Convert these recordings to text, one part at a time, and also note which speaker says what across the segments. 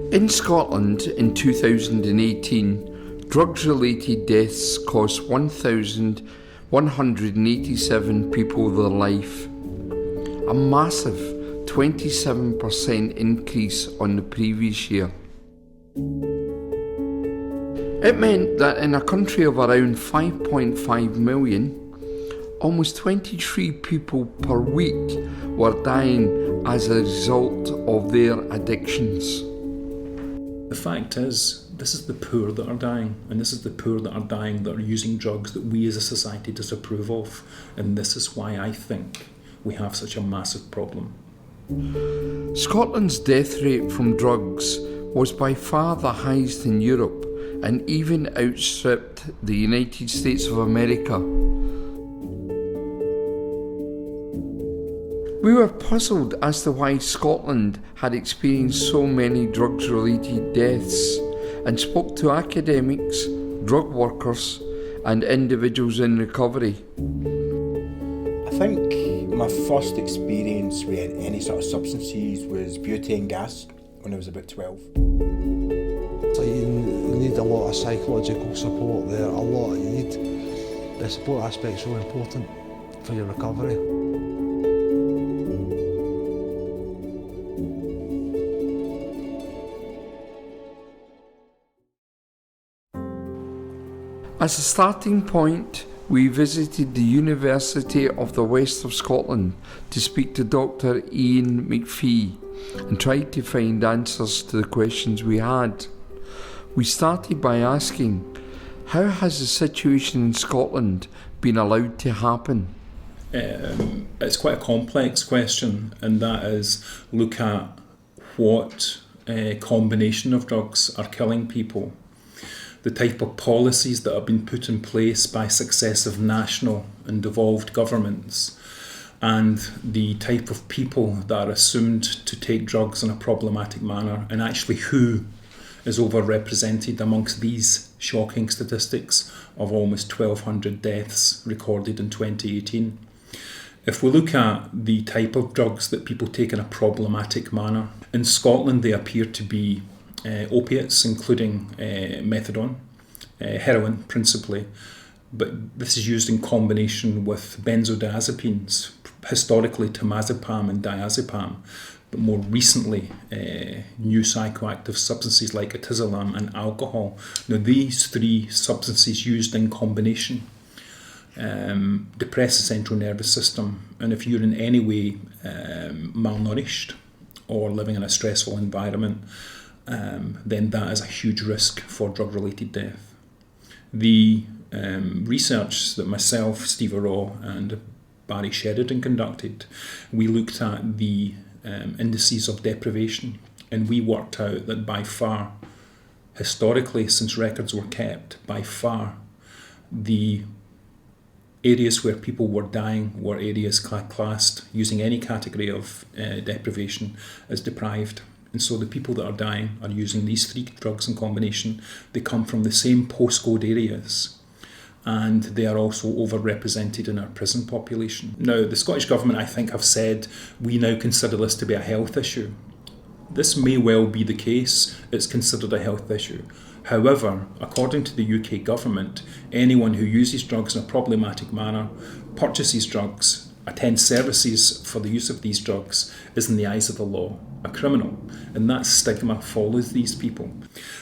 Speaker 1: In Scotland in 2018, drugs-related deaths cost 1,187 people their life, a massive 27% increase on the previous year. It meant that in a country of around 5.5 million, almost 23 people per week were dying as a result of their addictions.
Speaker 2: The fact is, this is the poor that are dying, and this is the poor that are dying that are using drugs that we as a society disapprove of, and this is why I think we have such a massive problem.
Speaker 1: Scotland's death rate from drugs was by far the highest in Europe and even outstripped the United States of America. We were puzzled as to why Scotland had experienced so many drugs-related deaths and spoke to academics, drug workers and individuals in recovery.
Speaker 3: I think my first experience with any sort of substances was butane gas when I was about 12.
Speaker 4: So you need a lot of psychological support there, the support aspect's really important for your recovery.
Speaker 1: As a starting point, we visited the University of the West of Scotland to speak to Dr. Ian McPhee and tried to find answers to the questions we had. We started by asking, how has the situation in Scotland been allowed to happen?
Speaker 2: It's quite a complex question, and that is look at what combination of drugs are killing people. The type of policies that have been put in place by successive national and devolved governments, and the type of people that are assumed to take drugs in a problematic manner, and actually who is overrepresented amongst these shocking statistics of almost 1,200 deaths recorded in 2018. If we look at the type of drugs that people take in a problematic manner, in Scotland they appear to be opiates, including methadone, heroin principally, but this is used in combination with benzodiazepines, historically temazepam and diazepam, but more recently new psychoactive substances like atizolam and alcohol. Now these three substances used in combination depress the central nervous system, and if you're in any way malnourished or living in a stressful environment, then that is a huge risk for drug-related death. The research that myself, Steve Raw and Barry Sheridan conducted, we looked at the indices of deprivation, and we worked out that by far, historically since records were kept, by far the areas where people were dying were areas classed using any category of deprivation as deprived. And so the people that are dying are using these three drugs in combination. They come from the same postcode areas, and they are also overrepresented in our prison population. Now, the Scottish Government, I think, have said we now consider this to be a health issue. This may well be the case. It's considered a health issue. However, according to the UK Government, anyone who uses drugs in a problematic manner, purchases drugs, attends services for the use of these drugs, is in the eyes of the law a criminal, and that stigma follows these people.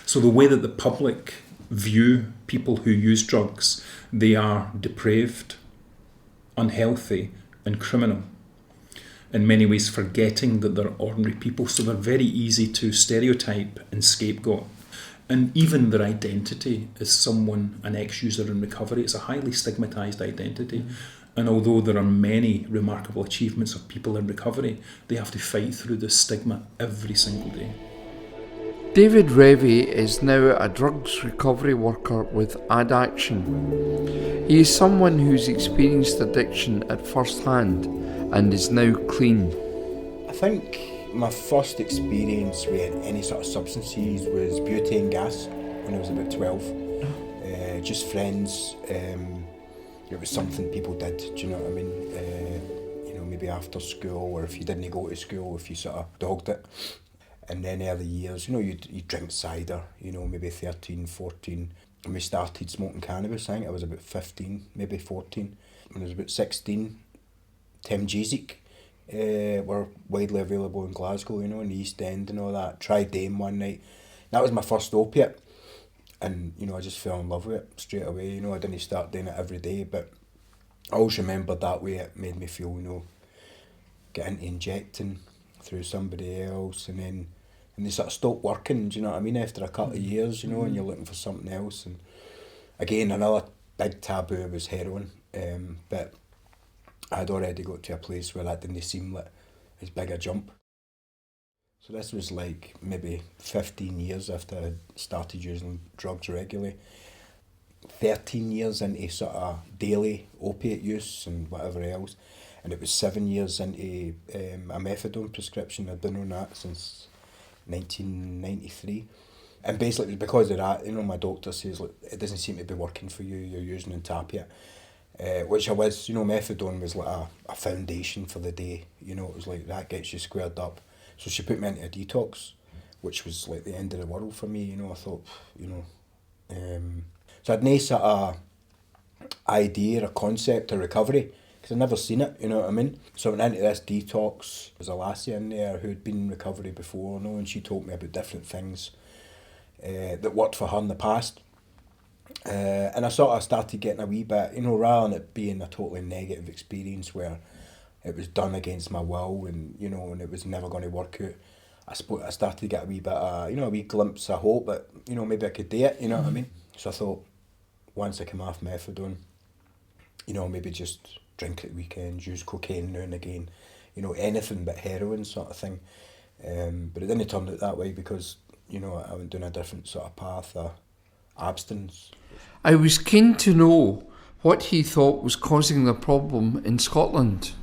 Speaker 2: So the way that the public view people who use drugs, they are depraved, unhealthy and criminal, in many ways forgetting that they're ordinary people, so they're very easy to stereotype and scapegoat. And even their identity as someone, an ex-user in recovery, it's a highly stigmatised identity. And although there are many remarkable achievements of people in recovery, they have to fight through this stigma every single day.
Speaker 1: David Revie is now a drugs recovery worker with Addiction. He is someone who's experienced addiction at first hand and is now clean.
Speaker 3: I think my first experience with any sort of substances was butane gas when I was about 12. Just friends. It was something people did, do you know what I mean? Maybe after school, or if you didn't go to school, if you sort of dogged it. And then early years, you drink cider, maybe 13, 14. And we started smoking cannabis, I think I was about 15, maybe 14. When I was about 16, Temgesic were widely available in Glasgow, in the East End and all that. Tried them one night. That was my first opiate. And, I just fell in love with it straight away. I didn't start doing it every day, but I always remembered that way it made me feel, get into injecting through somebody else, and they sort of stopped working, do you know what I mean, after a couple of years, and you're looking for something else. And again, another big taboo was heroin, but I'd already got to a place where that didn't seem like as big a jump. So this was like maybe 15 years after I started using drugs regularly. 13 years into sort of daily opiate use and whatever else. And it was 7 years into a methadone prescription. I'd been on that since 1993. And basically because of that, my doctor says, look, it doesn't seem to be working for you, you're using and tap it. Which I was, methadone was like a foundation for the day. It was like, that gets you squared up. So she put me into a detox, which was like the end of the world for me, I thought, so I'd no sort of idea or concept of recovery, because I'd never seen it, you know what I mean? So I went into this detox. There was a lassie in there who'd been in recovery before, and she told me about different things that worked for her in the past. And I sort of started getting a wee bit, rather than it being a totally negative experience where it was done against my will and, and it was never going to work out. I started to get a wee bit of, a wee glimpse of hope that, maybe I could do it, you know what I mean? So I thought, once I come off methadone, maybe just drink at weekends, use cocaine now and again, anything but heroin sort of thing. But it didn't turn out that way because, I went down a different sort of path of abstinence.
Speaker 1: I was keen to know what he thought was causing the problem in Scotland.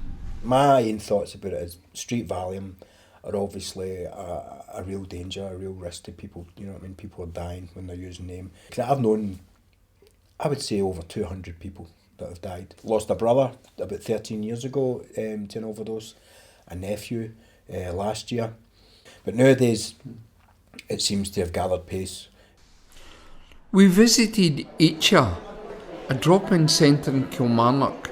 Speaker 3: My own thoughts about it is street Valium are obviously a real danger, a real risk to people, people are dying when they're using them. Because I've known, I would say over 200 people that have died. Lost a brother about 13 years ago to an overdose, a nephew last year. But nowadays it seems to have gathered pace.
Speaker 1: We visited Itcha, a drop-in centre in Kilmarnock,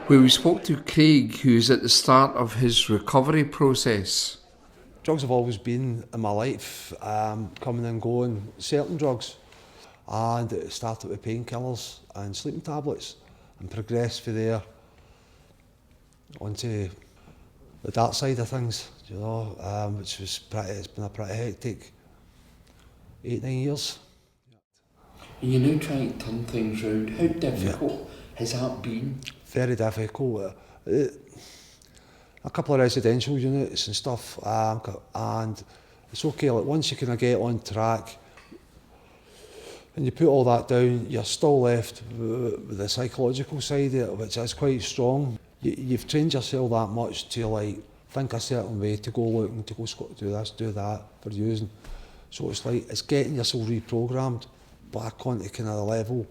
Speaker 1: where we spoke to Craig, who's at the start of his recovery process.
Speaker 4: Drugs have always been in my life, coming and going, certain drugs. And it started with painkillers and sleeping tablets and progressed from there onto the dark side of things, which was it's been a pretty hectic 8-9 years.
Speaker 1: You're now trying to turn things round. How difficult has that been?
Speaker 4: Very difficult. A couple of residential units and stuff, and it's okay, like once you kind of get on track and you put all that down, you're still left with the psychological side of it, which is quite strong. You've trained yourself that much to like think a certain way, to go looking, to go do this, do that for using. So it's getting yourself reprogrammed back onto kind of the level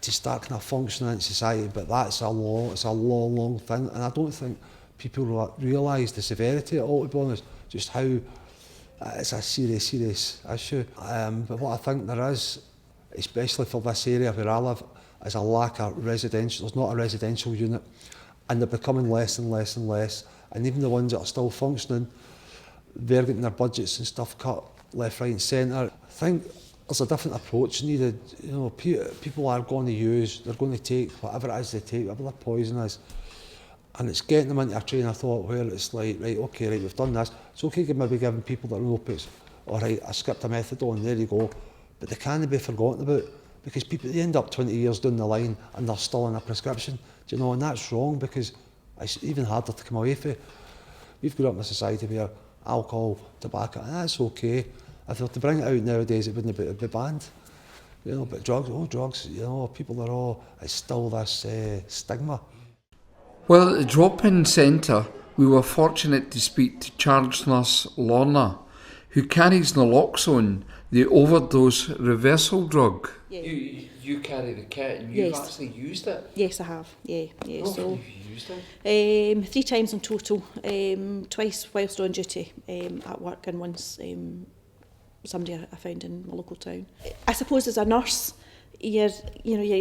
Speaker 4: to start kind of functioning in society, but it's a long thing, and I don't think people realise the severity of it all, to be honest, just how it's a serious issue. But what I think there is, especially for this area where I live, is a lack of residential. There's not a residential unit, and they're becoming less and less and less, and even the ones that are still functioning, they're getting their budgets and stuff cut left, right and centre. I think there's a different approach needed. People are going to use, they're going to take whatever it is they take, whatever their poison is, and it's getting them into a train of thought where it's like, right, okay, right, we've done this. It's okay maybe giving people that are opiates, all right, I skipped a methadone, there you go, but they can't be forgotten about, because they end up 20 years down the line and they're still on a prescription, and that's wrong, because it's even harder to come away from it. We've grown up in a society where alcohol, tobacco, that's okay. If they were to bring it out nowadays, it wouldn't be banned. But drugs, people are all, it's still this stigma.
Speaker 1: Well, at the drop-in centre, we were fortunate to speak to charge nurse Lorna, who carries naloxone, the overdose reversal drug.
Speaker 5: Yeah.
Speaker 1: You carry the kit and
Speaker 5: Yes.
Speaker 1: actually used it?
Speaker 5: Yes, I have. Yeah.
Speaker 1: How
Speaker 5: So
Speaker 1: often have you used it?
Speaker 5: 3 times in total. Twice whilst on duty at work, and once somebody I found in my local town. I suppose as a nurse, your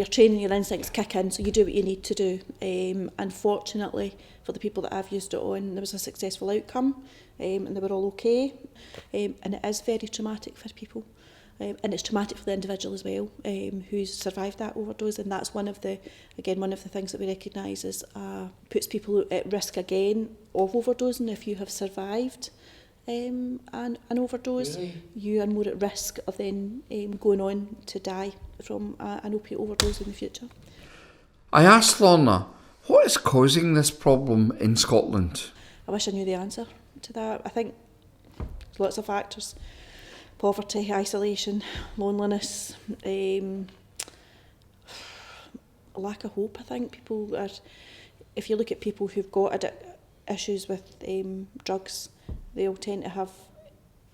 Speaker 5: training, your instincts kick in, so you do what you need to do. Unfortunately, for the people that I've used it on, there was a successful outcome, and they were all okay. And it is very traumatic for people. And it's traumatic for the individual as well, who's survived that overdose, and that's one of the things that we recognise is puts people at risk again of overdosing. If you have survived an overdose,
Speaker 1: Really?
Speaker 5: you are more at risk of then going on to die from an opiate overdose in the future.
Speaker 1: I asked Lorna, what is causing this problem in Scotland?
Speaker 5: I wish I knew the answer to that. I think there's lots of factors. Poverty, isolation, loneliness, lack of hope. I think people are, if you look at people who've got issues with drugs, they all tend to have,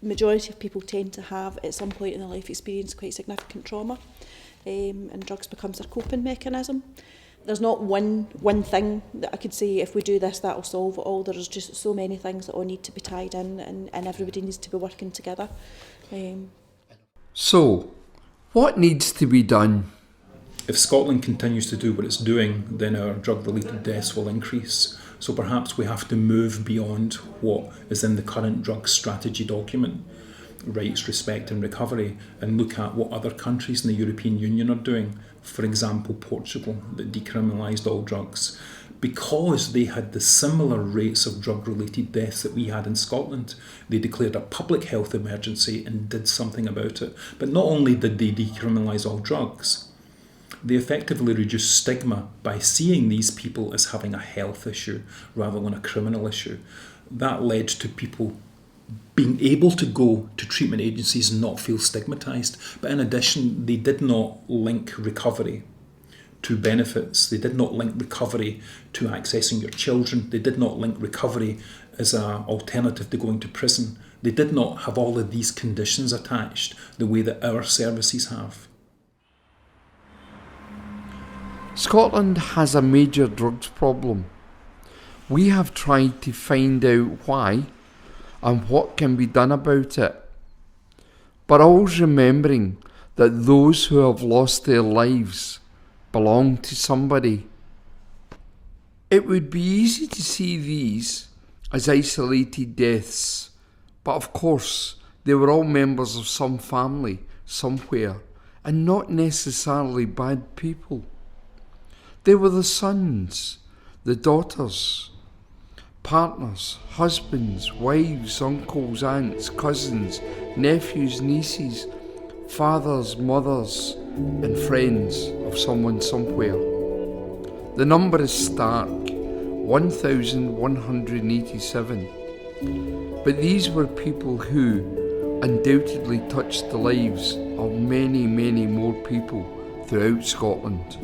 Speaker 5: majority of people tend to have at some point in their life experience quite significant trauma, and drugs becomes their coping mechanism. There's not one thing that I could say, if we do this, that'll solve it all. There's just so many things that all need to be tied in, and everybody needs to be working together.
Speaker 1: So, what needs to be done?
Speaker 2: If Scotland continues to do what it's doing, then our drug-related deaths will increase. So perhaps we have to move beyond what is in the current drug strategy document, rights, respect and recovery, and look at what other countries in the European Union are doing. For example, Portugal, that decriminalised all drugs. Because they had the similar rates of drug-related deaths that we had in Scotland, they declared a public health emergency and did something about it. But not only did they decriminalise all drugs, they effectively reduced stigma by seeing these people as having a health issue rather than a criminal issue. That led to people being able to go to treatment agencies and not feel stigmatised. But in addition, they did not link recovery to benefits. They did not link recovery to accessing your children. They did not link recovery as an alternative to going to prison. They did not have all of these conditions attached the way that our services have.
Speaker 1: Scotland has a major drugs problem. We have tried to find out why and what can be done about it. But always remembering that those who have lost their lives belong to somebody. It would be easy to see these as isolated deaths, but of course they were all members of some family somewhere and not necessarily bad people. They were the sons, the daughters, partners, husbands, wives, uncles, aunts, cousins, nephews, nieces, fathers, mothers, and friends of someone somewhere. The number is stark, 1,187. But these were people who undoubtedly touched the lives of many, many more people throughout Scotland.